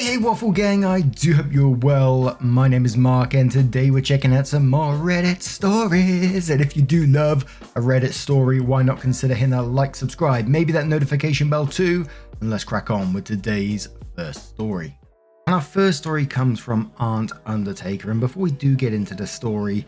Hey Waffle Gang, I do hope you're well. My name is Mark and today we're checking out some more Reddit stories. And if you do love a Reddit story, why not consider hitting that like, subscribe, maybe that notification bell too. And let's crack on with today's first story. And our first story comes from Aunt Undertaker. And before we do get into the story,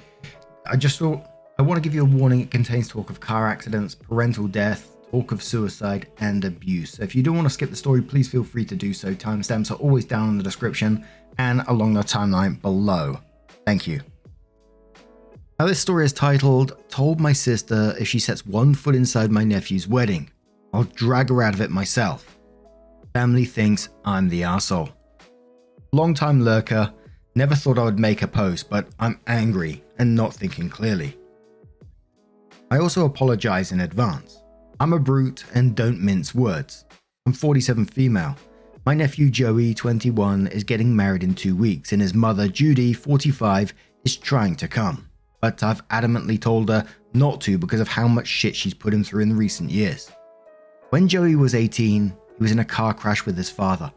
I just thought I want to give you a warning. It contains talk of car accidents, parental death, talk of suicide and abuse. So if you do want to skip the story, please feel free to do so. Timestamps are always down in the description and along the timeline below. Thank you. Now this story is titled, "Told my sister if she sets one foot inside my nephew's wedding, I'll drag her out of it myself. Family thinks I'm the arsehole." Long-time lurker, never thought I would make a post, but I'm angry and not thinking clearly. I also apologize in advance. I'm a brute and don't mince words. I'm 47 female. My nephew Joey, 21, is getting married in 2 weeks and his mother Judy, 45, is trying to come. But I've adamantly told her not to because of how much shit she's put him through in recent years. When Joey was 18, he was in a car crash with his father.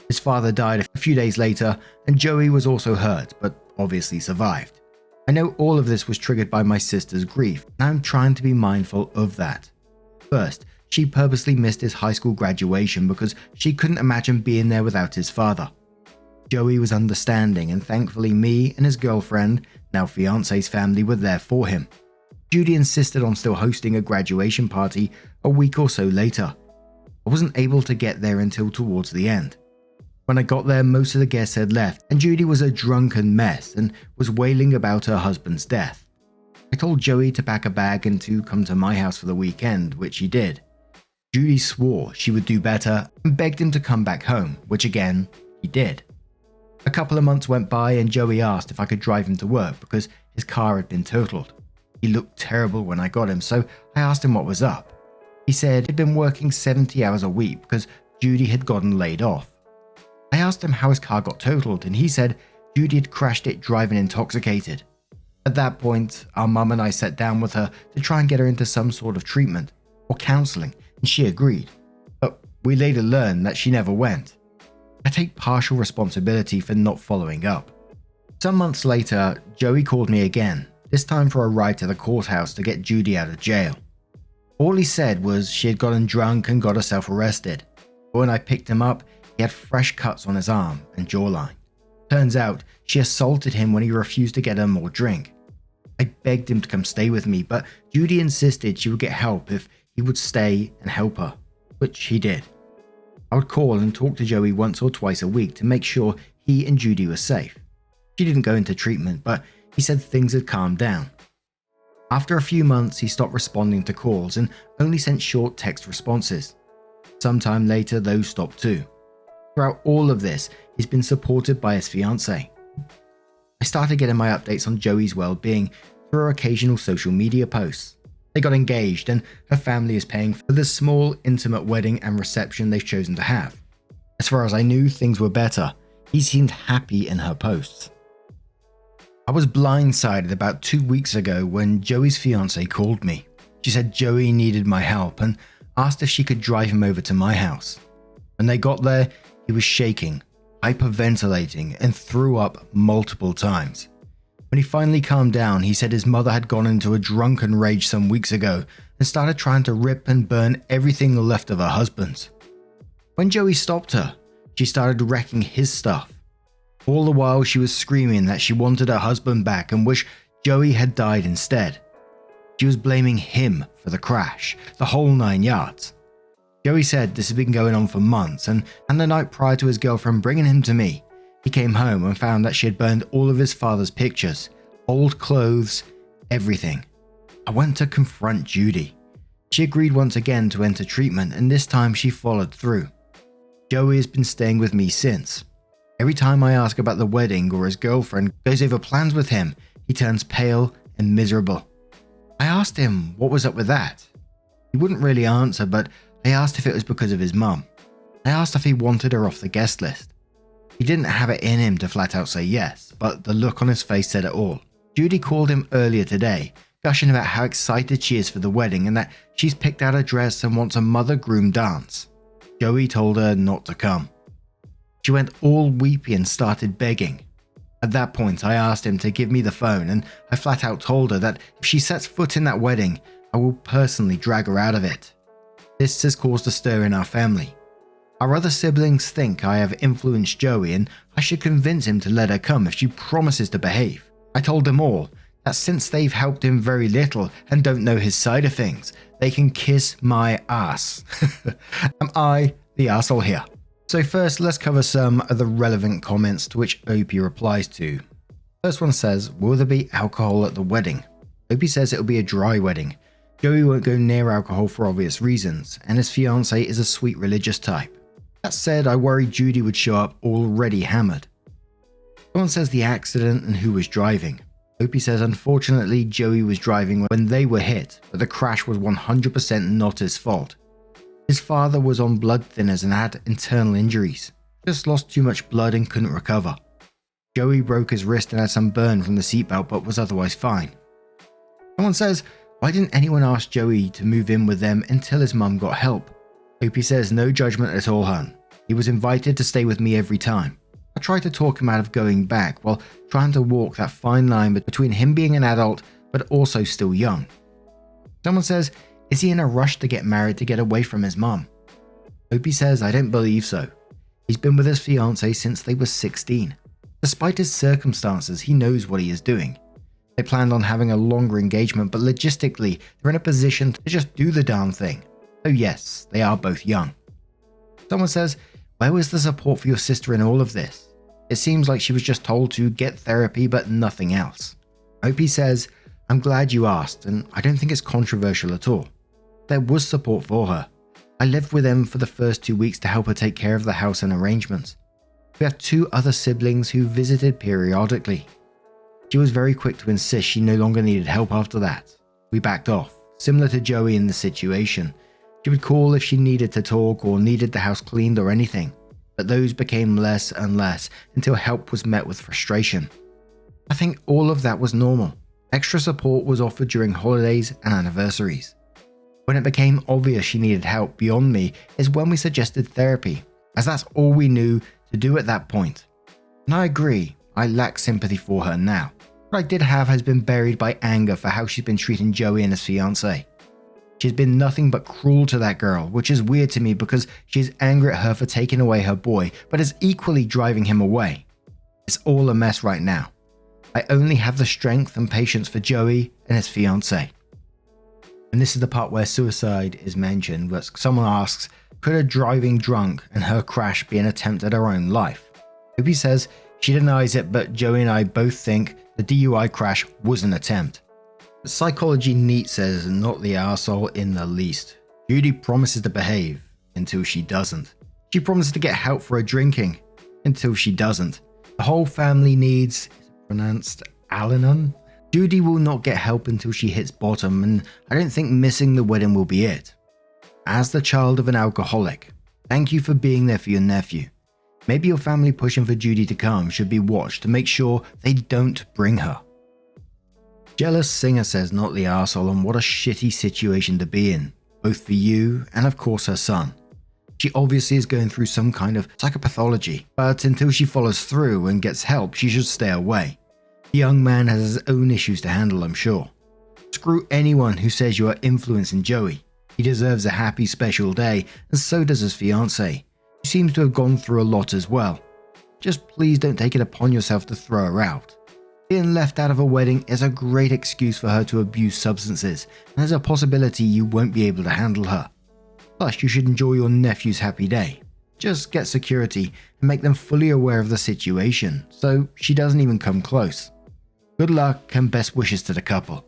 His father died a few days later and Joey was also hurt, but obviously survived. I know all of this was triggered by my sister's grief and I'm trying to be mindful of that. First, she purposely missed his high school graduation because she couldn't imagine being there without his father. Joey was understanding and thankfully me and his girlfriend, now fiance's family, were there for him. Judy insisted on still hosting a graduation party a week or so later. I wasn't able to get there until towards the end. When I got there, most of the guests had left and Judy was a drunken mess and was wailing about her husband's death. I told Joey to pack a bag and to come to my house for the weekend, which he did. Judy swore she would do better and begged him to come back home, which again, he did. A couple of months went by and Joey asked if I could drive him to work because his car had been totaled. He looked terrible when I got him, so I asked him what was up. He said he'd been working 70 hours a week because Judy had gotten laid off. I asked him how his car got totaled and he said Judy had crashed it driving intoxicated. At that point, our mum and I sat down with her to try and get her into some sort of treatment or counselling, and she agreed. But we later learned that she never went. I take partial responsibility for not following up. Some months later, Joey called me again, this time for a ride to the courthouse to get Judy out of jail. All he said was she had gotten drunk and got herself arrested. But when I picked him up, he had fresh cuts on his arm and jawline. Turns out, she assaulted him when he refused to get her more drink. I begged him to come stay with me, but Judy insisted she would get help if he would stay and help her, which he did. I would call and talk to Joey once or twice a week to make sure he and Judy were safe. She didn't go into treatment, but he said things had calmed down. After a few months, he stopped responding to calls and only sent short text responses. Sometime later, those stopped too. Throughout all of this, he's been supported by his fiancée. I started getting my updates on Joey's well-being through her occasional social media posts. They got engaged and her family is paying for the small, intimate wedding and reception they've chosen to have. As far as I knew, things were better. He seemed happy in her posts. I was blindsided about 2 weeks ago when Joey's fiancée called me. She said Joey needed my help and asked if she could drive him over to my house. When they got there, he was shaking, hyperventilating, and threw up multiple times. When he finally calmed down, he said his mother had gone into a drunken rage some weeks ago and started trying to rip and burn everything left of her husband's. When Joey stopped her, she started wrecking his stuff. All the while she was screaming that she wanted her husband back and wished Joey had died instead. She was blaming him for the crash, the whole 9 yards. Joey said this had been going on for months and the night prior to his girlfriend bringing him to me, he came home and found that she had burned all of his father's pictures, old clothes, everything. I went to confront Judy. She agreed once again to enter treatment and this time she followed through. Joey has been staying with me since. Every time I ask about the wedding or his girlfriend goes over plans with him, he turns pale and miserable. I asked him what was up with that. He wouldn't really answer, but I asked if it was because of his mum. I asked if he wanted her off the guest list. He didn't have it in him to flat out say yes, but the look on his face said it all. Judy called him earlier today, gushing about how excited she is for the wedding and that she's picked out a dress and wants a mother-groom dance. Joey told her not to come. She went all weepy and started begging. At that point, I asked him to give me the phone, and I flat out told her that if she sets foot in that wedding, I will personally drag her out of it. This has caused a stir in our family. Our other siblings think I have influenced Joey and I should convince him to let her come if she promises to behave. I told them all that since they've helped him very little and don't know his side of things, they can kiss my ass. Am I the asshole here? So first, let's cover some of the relevant comments to which Opie replies to. First one says, will there be alcohol at the wedding? Opie says it'll be a dry wedding. Joey won't go near alcohol for obvious reasons, and his fiancée is a sweet religious type. That said, I worry Judy would show up already hammered. Someone says the accident and who was driving. Opie says unfortunately Joey was driving when they were hit, but the crash was 100% not his fault. His father was on blood thinners and had internal injuries. Just lost too much blood and couldn't recover. Joey broke his wrist and had some burn from the seatbelt but was otherwise fine. Someone says, why didn't anyone ask Joey to move in with them until his mum got help? Opie says no judgment at all, hun. He was invited to stay with me every time. I tried to talk him out of going back while trying to walk that fine line between him being an adult but also still young. Someone says, is he in a rush to get married to get away from his mum? Opie says, I don't believe so. He's been with his fiancée since they were 16. Despite his circumstances, he knows what he is doing. They planned on having a longer engagement, but logistically, they're in a position to just do the darn thing. So yes, they are both young. Someone says, where was the support for your sister in all of this? It seems like she was just told to get therapy but nothing else. Opie says, I'm glad you asked and I don't think it's controversial at all. There was support for her. I lived with them for the first 2 weeks to help her take care of the house and arrangements. We have 2 other siblings who visited periodically. She was very quick to insist she no longer needed help after that. We backed off, similar to Joey in the situation. She would call if she needed to talk or needed the house cleaned or anything, but those became less and less until help was met with frustration. I think all of that was normal. Extra support was offered during holidays and anniversaries. When it became obvious she needed help beyond me is when we suggested therapy, as that's all we knew to do at that point. And I agree, I lack sympathy for her now. What I did have has been buried by anger for how she's been treating Joey and his fiancée. She's been nothing but cruel to that girl, which is weird to me because she's angry at her for taking away her boy, but is equally driving him away. It's all a mess right now. I only have the strength and patience for Joey and his fiancée. And this is the part where suicide is mentioned, where someone asks, could a driving drunk and her crash be an attempt at her own life? Opie says she denies it, but Joey and I both think the DUI crash was an attempt. Psychology Neat says not the arsehole in the least. Judy promises to behave until she doesn't. She promises to get help for her drinking until she doesn't. The whole family needs, is it pronounced Al-Anon? Judy will not get help until she hits bottom, and I don't think missing the wedding will be it. As the child of an alcoholic, thank you for being there for your nephew. Maybe your family pushing for Judy to come should be watched to make sure they don't bring her. Jealous Singer says not the arsehole, and what a shitty situation to be in, both for you and of course her son. She obviously is going through some kind of psychopathology, but until she follows through and gets help, she should stay away. The young man has his own issues to handle, I'm sure. Screw anyone who says you are influencing Joey. He deserves a happy special day, and so does his fiancée, who seems to have gone through a lot as well. Just please don't take it upon yourself to throw her out. Being left out of a wedding is a great excuse for her to abuse substances, and there's a possibility you won't be able to handle her. Plus, you should enjoy your nephew's happy day. Just get security and make them fully aware of the situation, so she doesn't even come close. Good luck and best wishes to the couple.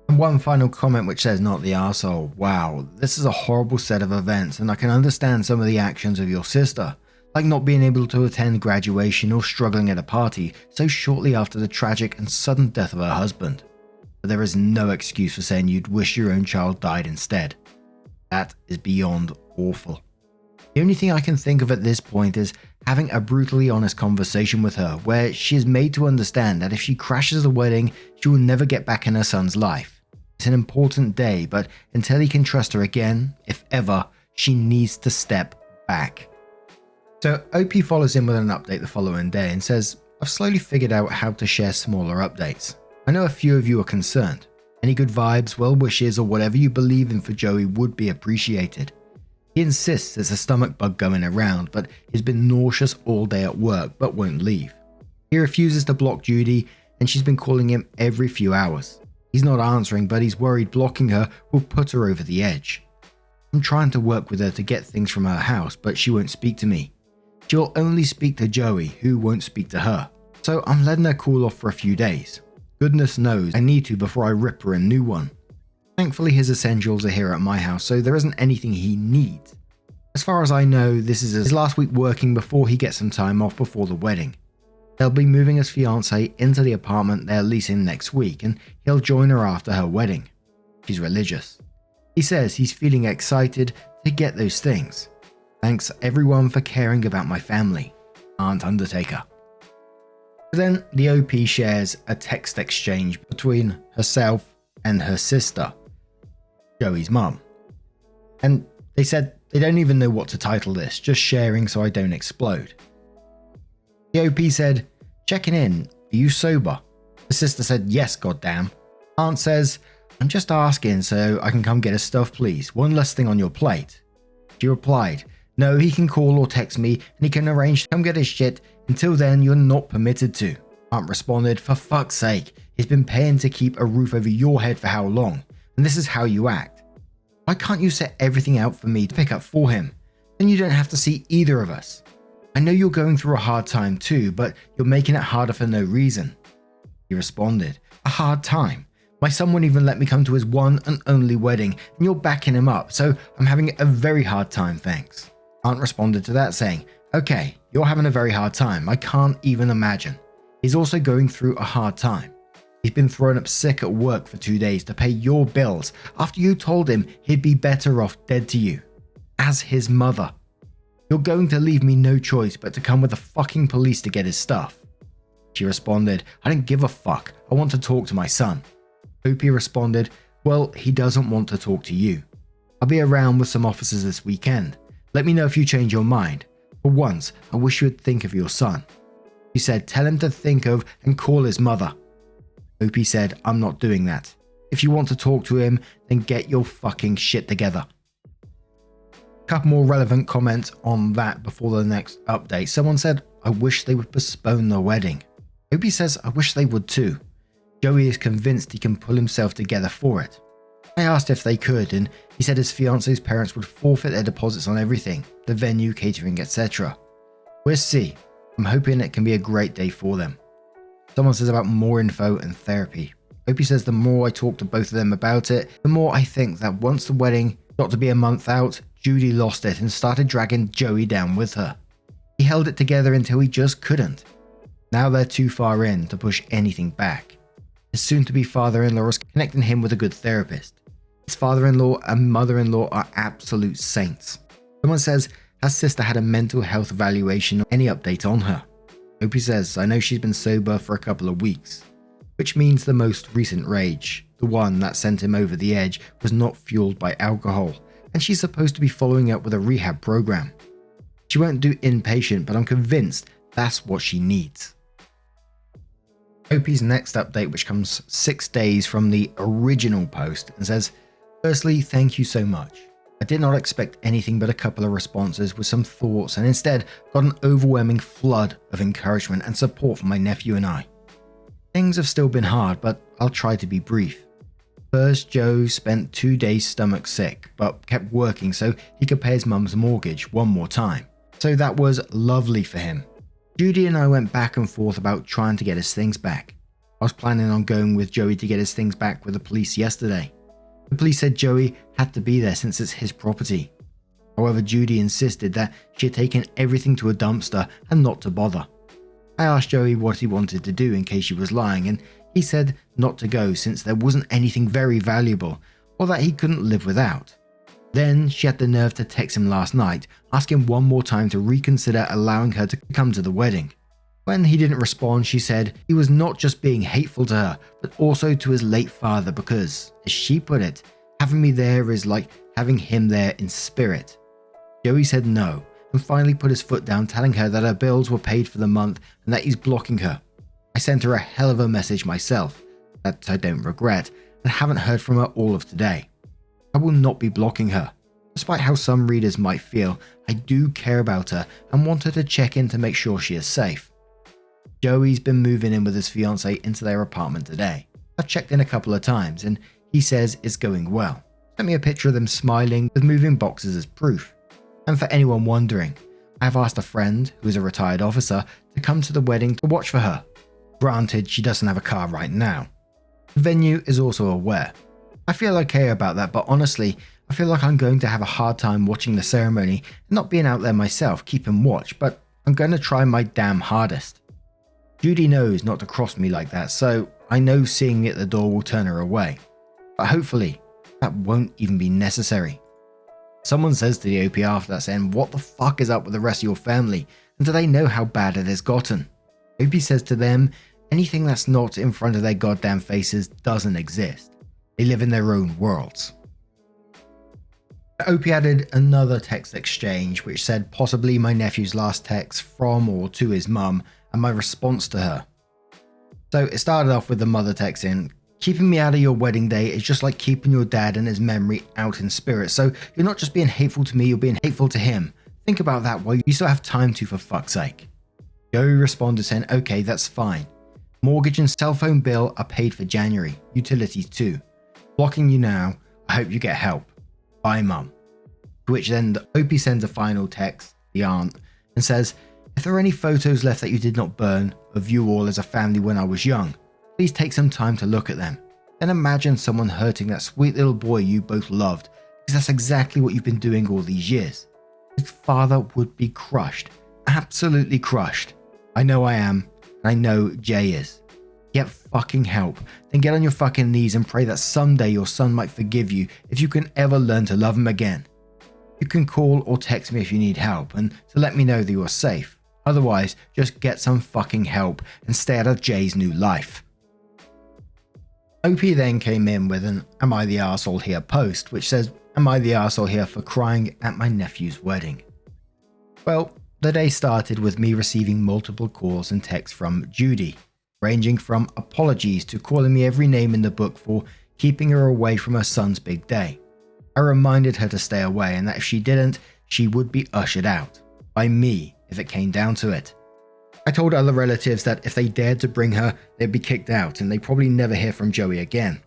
And one final comment which says not the arsehole. Wow, this is a horrible set of events, and I can understand some of the actions of your sister, like not being able to attend graduation or struggling at a party so shortly after the tragic and sudden death of her husband. But there is no excuse for saying you'd wish your own child died instead. That is beyond awful. The only thing I can think of at this point is having a brutally honest conversation with her where she is made to understand that if she crashes the wedding, she will never get back in her son's life. It's an important day, but until he can trust her again, if ever, she needs to step back. So OP follows in with an update the following day and says, I've slowly figured out how to share smaller updates. I know a few of you are concerned. Any good vibes, well wishes, or whatever you believe in for Joey would be appreciated. He insists there's a stomach bug going around, but he's been nauseous all day at work but won't leave. He refuses to block Judy and she's been calling him every few hours. He's not answering, but he's worried blocking her will put her over the edge. I'm trying to work with her to get things from her house, but she won't speak to me. She'll only speak to Joey, who won't speak to her. So I'm letting her cool off for a few days. Goodness knows I need to before I rip her a new one. Thankfully his essentials are here at my house, so there isn't anything he needs. As far as I know, this is his last week working before he gets some time off before the wedding. They'll be moving his fiancée into the apartment they're leasing next week, and he'll join her after her wedding. She's religious. He says he's feeling excited to get those things. Thanks everyone for caring about my family. Aunt Undertaker. Then the OP shares a text exchange between herself and her sister, Joey's mum. And they said they don't even know what to title this, just sharing so I don't explode. The OP said, checking in, are you sober? The sister said, yes, goddamn. Aunt says, I'm just asking so I can come get his stuff, please. One less thing on your plate. She replied, no, he can call or text me and he can arrange to come get his shit. Until then, you're not permitted to. Aunt responded, for fuck's sake, he's been paying to keep a roof over your head for how long? And this is how you act. Why can't you set everything out for me to pick up for him? Then you don't have to see either of us. I know you're going through a hard time too, but you're making it harder for no reason. He responded, a hard time? My son won't even let me come to his one and only wedding, and you're backing him up, so I'm having a very hard time, thanks. Aunt responded to that saying, okay, you're having a very hard time, I can't even imagine. He's also going through a hard time. He's been thrown up sick at work for 2 days to pay your bills after you told him he'd be better off dead to you. As his mother. You're going to leave me no choice but to come with the fucking police to get his stuff. She responded, I don't give a fuck, I want to talk to my son. OP responded, well, he doesn't want to talk to you. I'll be around with some officers this weekend. Let me know if you change your mind. For once, I wish you would think of your son. She said, tell him to think of and call his mother. OP said, I'm not doing that. If you want to talk to him, then get your fucking shit together. Couple more relevant comments on that before the next update. Someone said, I wish they would postpone the wedding. OP says, I wish they would too. Joey is convinced he can pull himself together for it. I asked if they could, and he said his fiance's parents would forfeit their deposits on everything, the venue, catering, etc. We'll see. I'm hoping it can be a great day for them. Someone says about more info and therapy. OP says the more I talk to both of them about it, the more I think that once the wedding got to be a month out, Judy lost it and started dragging Joey down with her. He held it together until he just couldn't. Now they're too far in to push anything back. His soon-to-be father-in-law is connecting him with a good therapist. His father-in-law and mother-in-law are absolute saints. Someone says, has sister had a mental health evaluation or any update on her? OP says, I know she's been sober for a couple of weeks. Which means the most recent rage, the one that sent him over the edge, was not fueled by alcohol, and she's supposed to be following up with a rehab program. She won't do inpatient, but I'm convinced that's what she needs. OP's next update, which comes 6 days from the original post, and says, firstly, thank you so much. I did not expect anything but a couple of responses with some thoughts, and instead got an overwhelming flood of encouragement and support from my nephew and I. Things have still been hard, but I'll try to be brief. First, Joe spent 2 days stomach sick, but kept working so he could pay his mum's mortgage one more time. So that was lovely for him. Judy and I went back and forth about trying to get his things back. I was planning on going with Joey to get his things back with the police yesterday. The police said Joey had to be there since it's his property. However, Judy insisted that she had taken everything to a dumpster and not to bother. I asked Joey what he wanted to do in case she was lying, and he said not to go since there wasn't anything very valuable or that he couldn't live without. Then she had the nerve to text him last night, asking one more time to reconsider allowing her to come to the wedding. When he didn't respond, she said he was not just being hateful to her, but also to his late father because, as she put it, having me there is like having him there in spirit. Joey said no, and finally put his foot down, telling her that her bills were paid for the month and that he's blocking her. I sent her a hell of a message myself, that I don't regret, and haven't heard from her all of today. I will not be blocking her. Despite how some readers might feel, I do care about her and want her to check in to make sure she is safe. Joey's been moving in with his fiancée into their apartment today. I've checked in a couple of times and he says it's going well. Sent me a picture of them smiling with moving boxes as proof. And for anyone wondering, I have asked a friend, who is a retired officer, to come to the wedding to watch for her. Granted, she doesn't have a car right now. The venue is also aware. I feel okay about that, but honestly, I feel like I'm going to have a hard time watching the ceremony and not being out there myself keeping watch, but I'm going to try my damn hardest. Judy knows not to cross me like that, so I know seeing me at the door will turn her away. But hopefully, that won't even be necessary. Someone says to the OP after that saying, "What the fuck is up with the rest of your family? And do they know how bad it has gotten?" OP says to them, anything that's not in front of their goddamn faces doesn't exist. They live in their own worlds. OP added another text exchange which said possibly my nephew's last text from or to his mum and my response to her. So it started off with the mother texting, "Keeping me out of your wedding day is just like keeping your dad and his memory out in spirit. So you're not just being hateful to me, you're being hateful to him. Think about that while you still have time to, for fuck's sake." Joey responded saying, "Okay, that's fine. Mortgage and cell phone bill are paid for January. Utilities too. Blocking you now. I hope you get help. Bye, mum." To which then the OP sends a final text, the aunt, and says, "If there are any photos left that you did not burn of you all as a family when I was young, please take some time to look at them. Then imagine someone hurting that sweet little boy you both loved, because that's exactly what you've been doing all these years." His father would be crushed. Absolutely crushed. I know I am, and I know Jay is. Get fucking help. Then get on your fucking knees and pray that someday your son might forgive you if you can ever learn to love him again. You can call or text me if you need help and to let me know that you are safe. Otherwise, just get some fucking help and stay out of Jay's new life. OP then came in with an "Am I the arsehole here" post, which says, "Am I the arsehole here for crying at my nephew's wedding?" Well, the day started with me receiving multiple calls and texts from Judy, ranging from apologies to calling me every name in the book for keeping her away from her son's big day. I reminded her to stay away and that if she didn't, she would be ushered out. By me, if it came down to it. I told other relatives that if they dared to bring her, they'd be kicked out and they'd probably never hear from Joey again.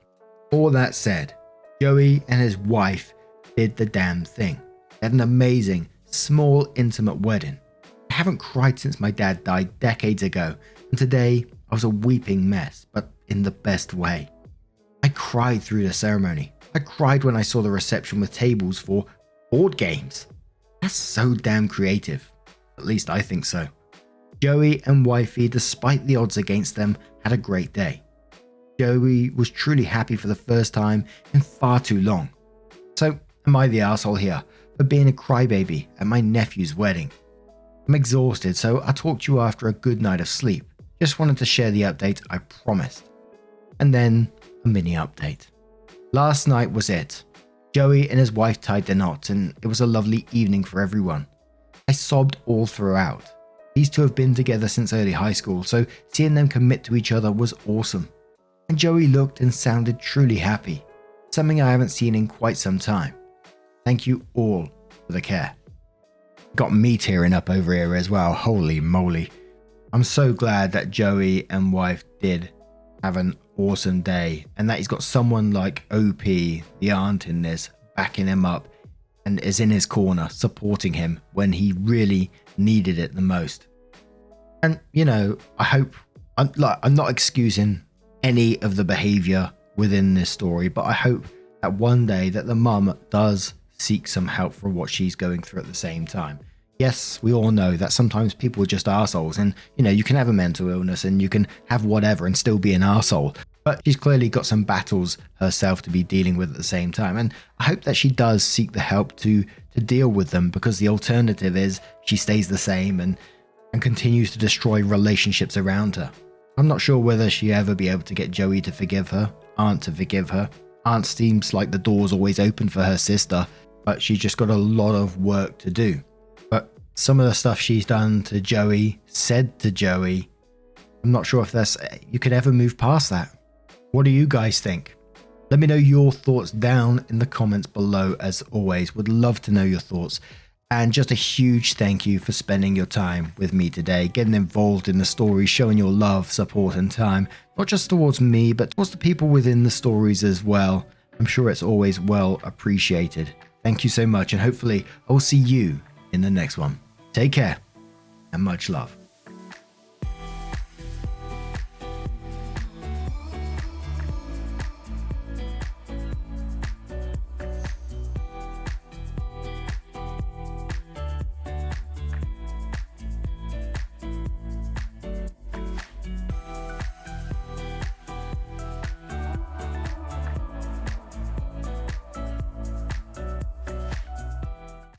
All that said, Joey and his wife did the damn thing. They had an amazing, small, intimate wedding. I haven't cried since my dad died decades ago, and today I was a weeping mess, but in the best way. I cried through the ceremony. I cried when I saw the reception with tables for board games. That's so damn creative. At least I think so. Joey and wifey, despite the odds against them, had a great day. Joey was truly happy for the first time in far too long. So, am I the arsehole here for being a crybaby at my nephew's wedding? I'm exhausted, so I'll talk to you after a good night of sleep. Just wanted to share the update, I promised. And then, a mini update. Last night was it. Joey and his wife tied the knot, and it was a lovely evening for everyone. I sobbed all throughout. These two have been together since early high school, so seeing them commit to each other was awesome. And Joey looked and sounded truly happy, something I haven't seen in quite some time. Thank you all for the care. Got me tearing up over here as well, holy moly. I'm so glad that Joey and wife did have an awesome day and that he's got someone like OP, the aunt in this, backing him up and is in his corner supporting him when he really needed it the most. And you know, I hope, I'm not excusing any of the behaviour within this story, but I hope that one day that the mum does seek some help for what she's going through at the same time. Yes, we all know that sometimes people are just arseholes and, you know, you can have a mental illness and you can have whatever and still be an arsehole. But she's clearly got some battles herself to be dealing with at the same time. And I hope that she does seek the help to deal with them, because the alternative is she stays the same and continues to destroy relationships around her. I'm not sure whether she'll ever be able to get Joey to forgive her, Aunt to forgive her. Aunt seems like the door's always open for her sister, but she's just got a lot of work to do. But some of the stuff she's done to Joey, said to Joey, I'm not sure if you could ever move past that. What do you guys think? Let me know your thoughts down in the comments below. As always, would love to know your thoughts. And just a huge thank you for spending your time with me today, getting involved in the story, showing your love, support and time, not just towards me, but towards the people within the stories as well. I'm sure it's always well appreciated. Thank you so much, and hopefully I will see you in the next one. Take care and much love.